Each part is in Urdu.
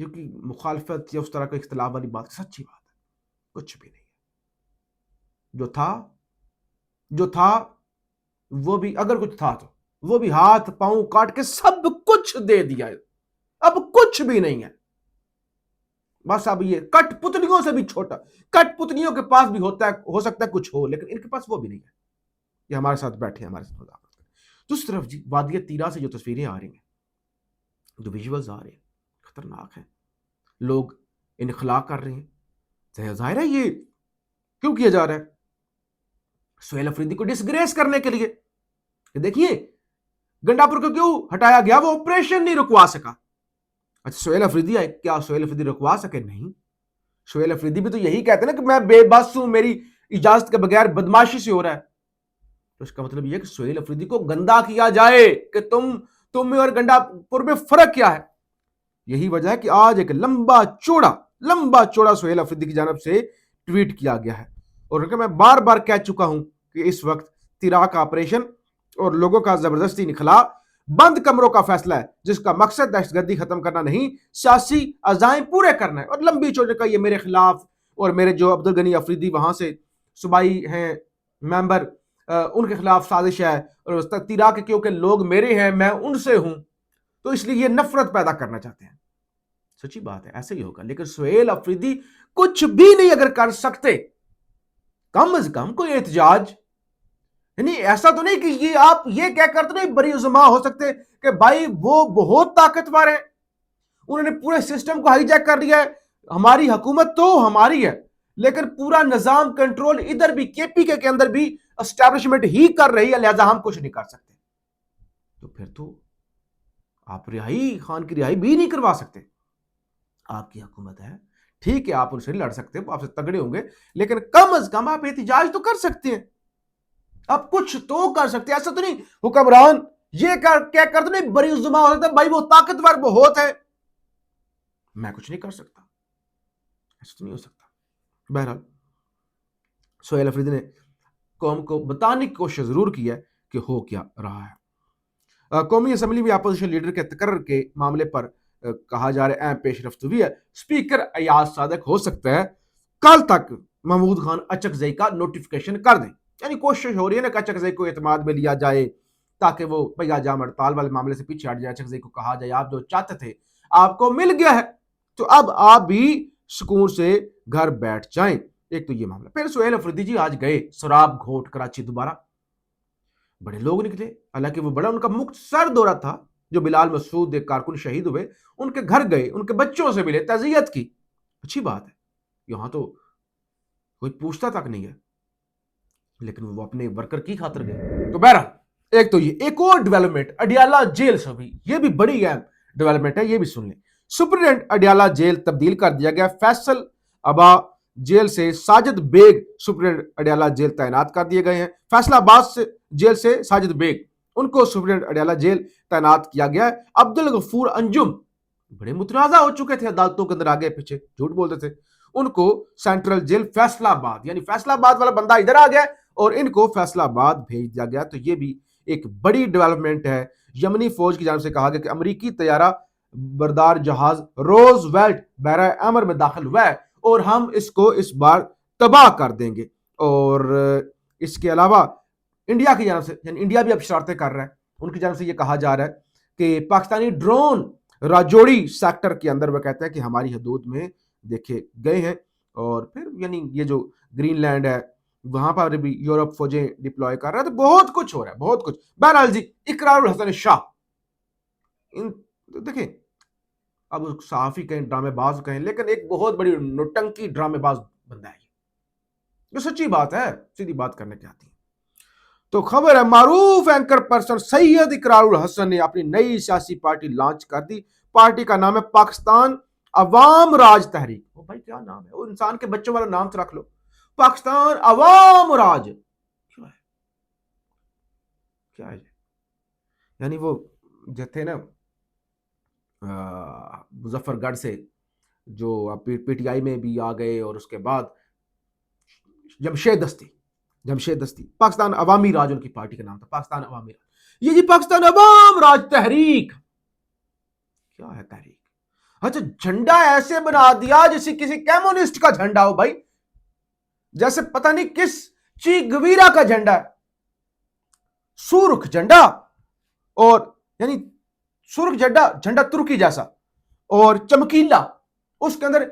یہ کہ مخالفت یا اس طرح کا اختلاف والی بات سچی بات ہے، کچھ بھی نہیں ہے۔ جو تھا وہ بھی اگر کچھ تھا تو وہ بھی ہاتھ پاؤں کاٹ کے سب کچھ دے دیا ہے، اب کچھ بھی نہیں ہے۔ بس اب یہ کٹ پتلیوں سے بھی چھوٹا، کٹ پتلیوں کے پاس بھی ہو سکتا ہے کچھ ہو، لیکن ان کے پاس وہ بھی نہیں ہے۔ یہ ہمارے ساتھ بیٹھے ہمارے ساتھ مذاکرات کریں۔ دوسری طرف جی وادی تیرا سے جو تصویریں آ رہی ہیں، جو ویژولز آ رہے ہیں، خطرناک ہیں۔ لوگ انخلا کر رہے ہیں، ظاہر ہے یہ کیوں کیا جا رہا ہے؟ سہیل افریدی کو ڈسگریس کرنے کے لیے کہ دیکھیے گنڈاپور کو کیوں ہٹایا گیا، وہ آپریشن نہیں رکوا سکا۔ اچھا سہیل افریدی آئے، کیا سہیل افریدی رکوا سکے؟ نہیں۔ سہیل افریدی بھی تو یہی کہتے ہیں نا کہ میں بے بس ہوں، میری اجازت کے بغیر بدماشی سے ہو رہا ہے۔ تو اس کا مطلب یہ کہ سہیل افریدی کو گندا کیا جائے کہ تم میں اور گنڈاپور میں فرق کیا ہے۔ یہی وجہ ہے کہ آج ایک لمبا چوڑا سہیل افریدی کی جانب سے ٹویٹ کیا گیا ہے، اور میں بار بار کہہ چکا ہوں کہ اس وقت تیرا کا آپریشن اور لوگوں کا زبردستی نکلا بند کمروں کا فیصلہ ہے، جس کا مقصد دہشت گردی ختم کرنا نہیں، سیاسی عزائم پورے کرنا ہے۔ اور لمبی چوڑے کا یہ میرے خلاف اور میرے جو عبدالغنی افریدی وہاں سے صوبائی ہیں ممبر، ان کے خلاف سازش ہے، اور تیرا کے کیونکہ لوگ میرے ہیں، میں ان سے ہوں، تو اس لیے یہ نفرت پیدا کرنا چاہتے ہیں۔ سچی بات ہے، ایسے ہی ہوگا۔ لیکن سہیل افریدی کچھ بھی نہیں اگر کر سکتے، کم از کم کوئی احتجاج، یعنی ایسا تو نہیں کہ یہ آپ یہ کہہ کر تو نہیں بری عظما ہو سکتے کہ بھائی وہ بہت طاقتور ہیں، انہوں نے پورے سسٹم کو ہائی جیک کر لیا ہے، ہماری حکومت تو ہماری ہے لیکن پورا نظام کنٹرول ادھر بھی کے پی کے اندر بھی اسٹیبلشمنٹ ہی کر رہی ہے، لہذا ہم کچھ نہیں کر سکتے۔ تو پھر تو آپ خان کی رہائی بھی نہیں کروا سکتے۔ آپ کی حکومت ہے، ٹھیک ہے، آپ ان سے لڑ سکتے ہیں، آپ سے تگڑے ہوں گے، لیکن کم از کم آپ احتجاج تو کر سکتے ہیں، آپ کچھ تو کر سکتے ہیں۔ ایسا تو نہیں حکمران یہ کیا کرتے نہیں بری عظما ہو سکتا بھائی وہ طاقتور بہت ہے، میں کچھ نہیں کر سکتا، ایسا تو نہیں ہو سکتا۔ بہرحال سہیل افریدی نے قوم کو بتانے کی کوشش ضرور کی ہے کہ ہو کیا رہا ہے۔ قومی اسمبلی میں اپوزیشن لیڈر کے تقرر کے معاملے پر کہا جا رہا ہے اہم پیش رفت ہوئی ہے۔ اسپیکر ایاز صادق ہو سکتا ہے کل تک محمود خان اچکزئی کا نوٹیفیکیشن کر دیں، یعنی کوشش ہو رہی ہے نا کہ اچکزئی کو اعتماد میں لیا جائے تاکہ وہ پہیا جام ہڑتال والے معاملے سے پیچھے ہٹ جائے، اچکزئی کو کہا جائے آپ جو چاہتے تھے آپ کو مل گیا ہے، تو اب آپ بھی سکون سے گھر بیٹھ جائیں۔ ایک تو یہ معاملہ۔ پھر سہیل افریدی جی آج گئے سراب گھوٹ کراچی، دوبارہ بڑے لوگ نکلے، حالانکہ وہ بڑا ان کا مختصر دورہ تھا، جو بلال مسعود ایک کارکن شہید ہوئے، ان کے گھر گئے، ان کے بچوں سے ملے، تعزیت کی، اچھی بات ہے، یہاں تو کوئی پوچھتا تک نہیں ہے، لیکن وہ اپنے ورکر کی خاطر گئے۔ تو بہرحال ایک تو یہ ایک اور ڈیولپمنٹ اڈیالہ جیل سے ہوئی، یہ بھی بڑی اہم ڈیولپمنٹ ہے، یہ بھی سن لیں۔ سپرنٹینڈنٹ اڈیالہ جیل تبدیل کر دیا گیا، فیصل ابا جیل سے ساجد بیگ سپرنٹینڈنٹ اڈیالہ جیل تعینات کر دیے گئے ہیں۔ فیصلہ آباد سے جیل سے ساجد بیگ، ان کو سپرنٹینڈنٹ اڈیالہ جیل تعینات کیا گیا ہے۔ عبدالغفور انجم بڑے متنازع ہو چکے تھے، عدالتوں کے اندر آگے پیچھے جھوٹ بولتے تھے، ان کو سینٹرل جیل فیصلہ آباد، یعنی فیصلہ آباد والا بندہ ادھر آ گیا اور ان کو فیصلہ آباد بھیج دیا گیا۔ تو یہ بھی ایک بڑی ڈیولپمنٹ ہے۔ یمنی فوج کی جانب سے کہا گیا کہ امریکی طیارہ بردار جہاز روز ویلٹ بحیرہ احمر میں داخل ہوا ہے اور ہم اس کو اس بار تباہ کر دیں گے۔ اور اس کے علاوہ انڈیا کی جانب سے، یعنی انڈیا بھی اب شرارتیں کر رہا ہے، ان کی جانب سے یہ کہا جا رہا ہے کہ پاکستانی ڈرون راجوڑی سیکٹر کے اندر وہ کہتے ہیں کہ ہماری حدود میں دیکھے گئے ہیں، اور پھر یعنی یہ جو گرین لینڈ ہے وہاں پر بھی یورپ فوجیں ڈپلوائے کر رہا ہے، تو بہت کچھ ہو رہا ہے، بہت کچھ۔ بہرحال جی اقرار الحسن شاہ، دیکھیں اب صحافی کہیں ڈرامے باز کہیں، لیکن ایک بہت بڑی نوٹنکی ڈرامے باز بندہ ہے جو سچی بات ہے، سیدھی بات کرنے کی آتی ہے۔ تو خبر ہے معروف اینکر پرسن سید اقرار الحسن نے اپنی نئی سیاسی پارٹی لانچ کر دی۔ پارٹی کا نام ہے پاکستان عوام راج تحریک۔ وہ بھائی کیا نام ہے، وہ انسان کے بچوں والا نام تو رکھ لو، پاکستان عوام راج کیا ہے؟ یعنی وہ جو تھے نا مظفر گڑھ سے جو پی ٹی آئی میں بھی آ گئے، اور اس کے بعد جمشید دستی، پاکستان عوامی راج ان کی پارٹی کا نام تھا، پاکستان عوامی راج۔ یہ جی پاکستان عوام راج تحریک کیا ہے؟ تحریک اچھا جھنڈا ایسے بنا دیا جیسے کسی کمیونسٹ کا جھنڈا ہو بھائی, جیسے پتہ نہیں کس چی گویرا کا جھنڈا ہے. سرخ جھنڈا, اور یعنی سرخ جھنڈا ترکی جیسا اور چمکیلا, اس کے اندر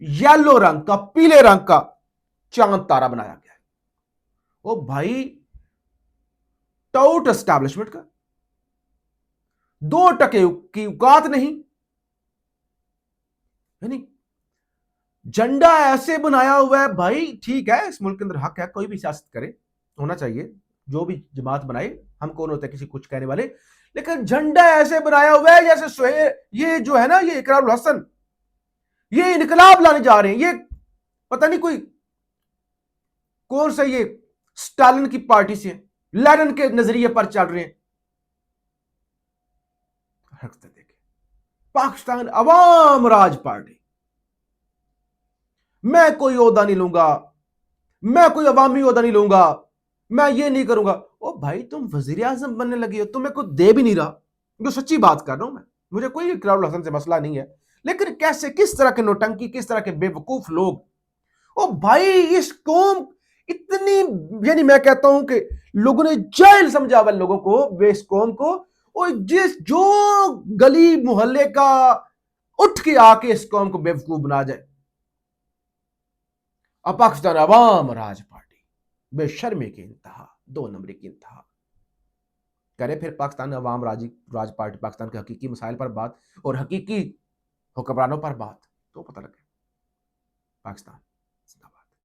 یلو رنگ کا, پیلے رنگ کا چاند تارا بنایا گیا ہے. او بھائی ٹاؤٹ اسٹیبلشمنٹ کا 2% کی اوقات نہیں. یعنی جھنڈا ایسے بنایا ہوا ہے بھائی. ٹھیک ہے, اس ملک کے اندر حق ہے, کوئی بھی سیاست کرے, ہونا چاہیے, جو بھی جماعت بنائے, ہم کون ہوتے ہیں کسی کچھ کہنے والے, لیکن جھنڈا ایسے بنایا ہوا ہے جیسے یہ جو ہے نا, یہ اقرار الحسن, یہ انقلاب لانے جا رہے ہیں, یہ پتہ نہیں کوئی کون سا, یہ اسٹالن کی پارٹی سے, لینن کے نظریے پر چل رہے ہیں. پاکستان عوام راج پارٹی, میں کوئی عہدہ نہیں لوں گا, میں کوئی عوامی عہدہ نہیں لوں گا, میں یہ نہیں کروں گا. او بھائی تم وزیر اعظم بننے لگے ہو, تمہیں کوئی دے بھی نہیں رہا, جو سچی بات کر رہا ہوں میں, مجھے کوئی اقرار الحسن سے مسئلہ نہیں ہے, لیکن کیسے, کس طرح کے نوٹنکی, کس طرح کے بے وقوف لوگ. او بھائی اس قوم اتنی, یعنی میں کہتا ہوں کہ لوگوں نے جاہل سمجھا ہوا لوگوں کو, اس قوم کو, اور جو گلی محلے کا اٹھ کے آ کے اس قوم کو بے وقوف بنا جائے. اب پاکستان عوام راج پارٹی بے شرمی کی انتہا, 2 نمبری کی انتہا کرے پھر پاکستان عوام راج پارٹی پاکستان کے حقیقی مسائل پر بات اور حقیقی حکمرانوں پر بات, تو پتہ لگے. پاکستان